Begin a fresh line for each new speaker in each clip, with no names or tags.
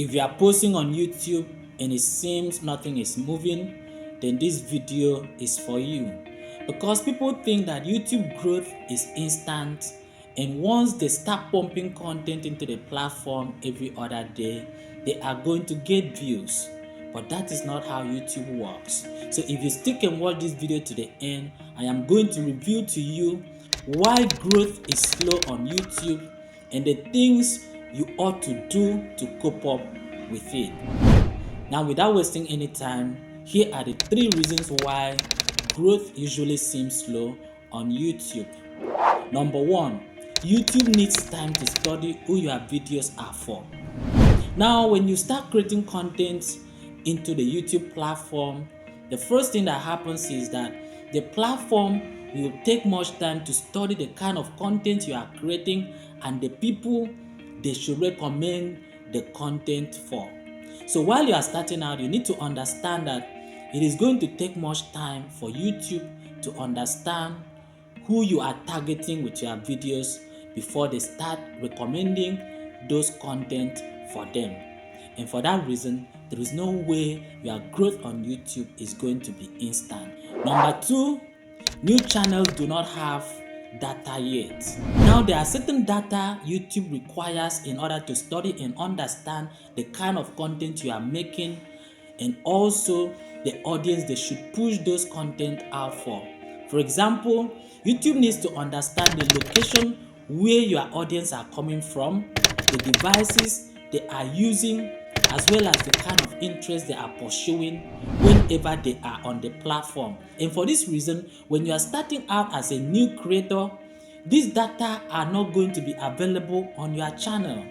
If you are posting on YouTube and it seems nothing is moving, then this video is for you. Because people think that YouTube growth is instant, and once they start pumping content into the platform every other day, they are going to get views. But that is not how YouTube works. So if you stick and watch this video to the end, I am going to reveal to you why growth is slow on YouTube and the things you ought to do to cope up with it. Now, without wasting any time, here are the 3 reasons why growth usually seems slow on YouTube. Number 1, YouTube needs time to study who your videos are for. Now, when you start creating content into the YouTube platform, the first thing that happens is that the platform will take much time to study the kind of content you are creating and the people they should recommend the content for. So while you are starting out, you need to understand that it is going to take much time for YouTube to understand who you are targeting with your videos before they start recommending those content for them. And for that reason, there is no way your growth on YouTube is going to be instant. Number 2, new channels do not have data yet. Now, there are certain data YouTube requires in order to study and understand the kind of content you are making, and also the audience they should push those content out for. For example, YouTube needs to understand the location where your audience are coming from, the devices they are using, as well as the kind of interest they are pursuing whenever they are on the platform. And for this reason, when you are starting out as a new creator, these data are not going to be available on your channel.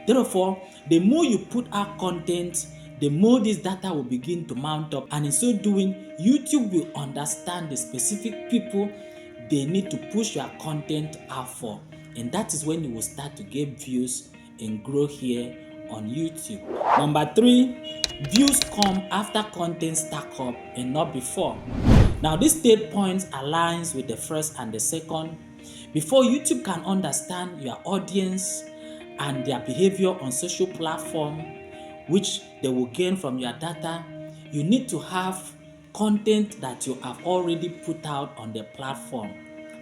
Therefore, the more you put out content, the more this data will begin to mount up, and in so doing, YouTube will understand the specific people they need to push your content out for, and that is when you will start to get views and grow here on YouTube. Number 3, views come after content stack up and not before. Now, this third point aligns with the first and the second. Before YouTube can understand your audience and their behavior on social platform, which they will gain from your data, you need to have content that you have already put out on the platform,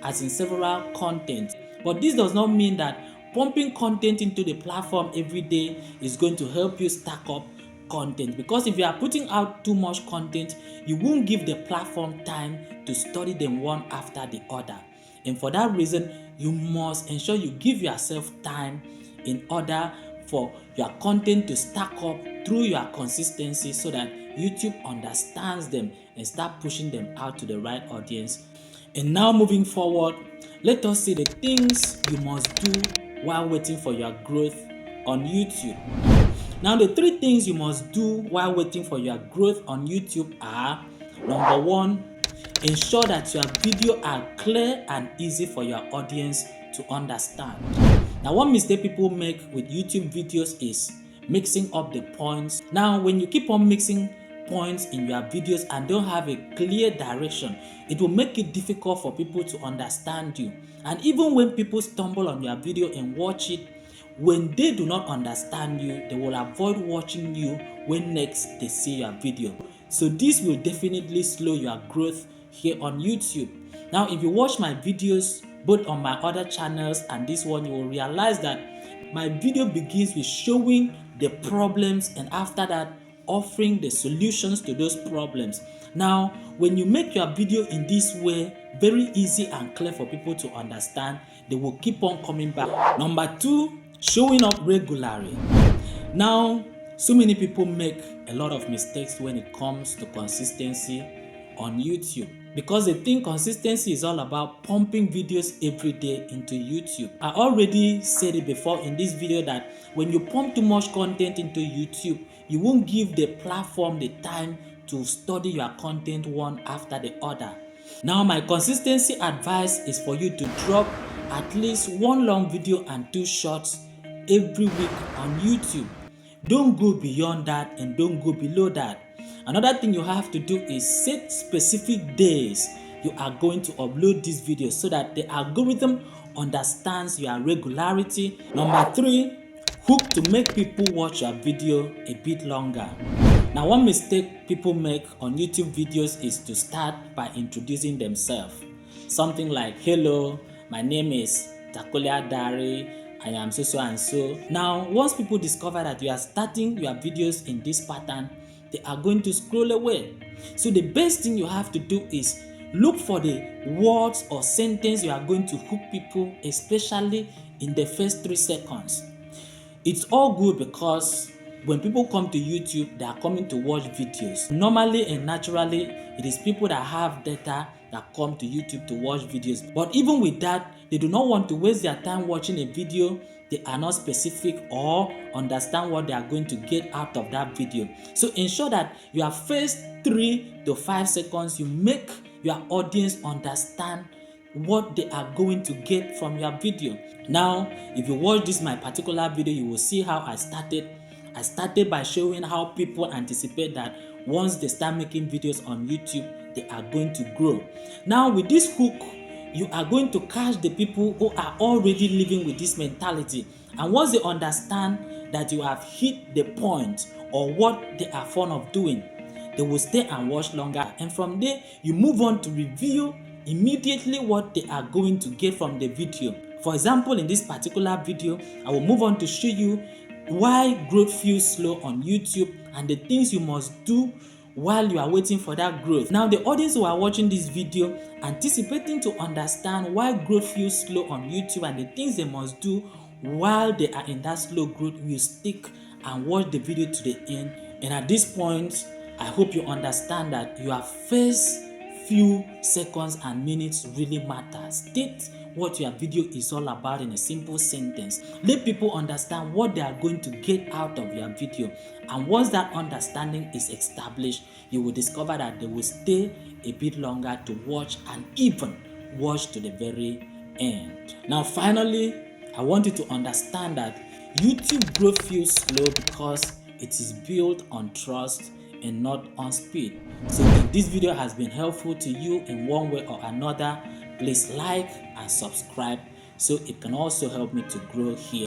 as in several content. But this does not mean that pumping content into the platform every day is going to help you stack up content, because if you are putting out too much content, you won't give the platform time to study them one after the other. And for that reason, you must ensure you give yourself time in order for your content to stack up through your consistency, so that YouTube understands them and start pushing them out to the right audience. And now, moving forward, let us see the things you must do while waiting for your growth on YouTube. Now, the 3 things you must do while waiting for your growth on YouTube are: number 1, ensure that your videos are clear and easy for your audience to understand. Now, one mistake people make with YouTube videos is mixing up the points. Now, when you keep on mixing points in your videos and don't have a clear direction, it will make it difficult for people to understand you. And even when people stumble on your video and watch it, when they do not understand you, they will avoid watching you when next they see your video. So this will definitely slow your growth here on YouTube. Now, if you watch my videos both on my other channels and this one, you will realize that my video begins with showing the problems, and after that, offering the solutions to those problems. Now, when you make your video in this way, very easy and clear for people to understand, they will keep on coming back. Number 2, showing up regularly. Now, so many people make a lot of mistakes when it comes to consistency on YouTube, because they think consistency is all about pumping videos every day into YouTube. I already said it before in this video that when you pump too much content into YouTube, you won't give the platform the time to study your content one after the other. Now, my consistency advice is for you to drop at least 1 long video and 2 shorts every week on YouTube. Don't go beyond that and don't go below that. Another thing you have to do is set specific days you are going to upload this video, so that the algorithm understands your regularity. Number 3, hook to make people watch your video a bit longer. Now, one mistake people make on YouTube videos is to start by introducing themselves. Something like, hello, my name is Taculia Diary, I am so and so. Now, once people discover that you are starting your videos in this pattern, they are going to scroll away. So the best thing you have to do is look for the words or sentence you are going to hook people, especially in the first 3 seconds. It's all good because when people come to YouTube, they are coming to watch videos. Normally and naturally, it is people that have data that come to YouTube to watch videos. But even with that, they do not want to waste their time watching a video they are not specific or understand what they are going to get out of that video. So ensure that your first 3 to 5 seconds, you make your audience understand what they are going to get from your video. Now, if you watch this my particular video, you will see how I started. I started by showing how people anticipate that once they start making videos on YouTube, they are going to grow. Now, with this hook, you are going to catch the people who are already living with this mentality. And once they understand that you have hit the point or what they are fond of doing, they will stay and watch longer. And from there, you move on to reveal immediately what they are going to get from the video. For example, in this particular video, I will move on to show you why growth feels slow on YouTube and the things you must do while you are waiting for that growth. Now, the audience who are watching this video anticipating to understand why growth feels slow on YouTube and the things they must do while they are in that slow growth will stick and watch the video to the end. And at this point, I hope you understand that your first few seconds and minutes really matter. State what your video is all about in a simple sentence. Let people understand what they are going to get out of your video. And once that understanding is established, you will discover that they will stay a bit longer to watch and even watch to the very end. Now, finally, I want you to understand that YouTube growth feels slow because it is built on trust and not on speed. So if this video has been helpful to you in one way or another, please like and subscribe so it can also help me to grow here.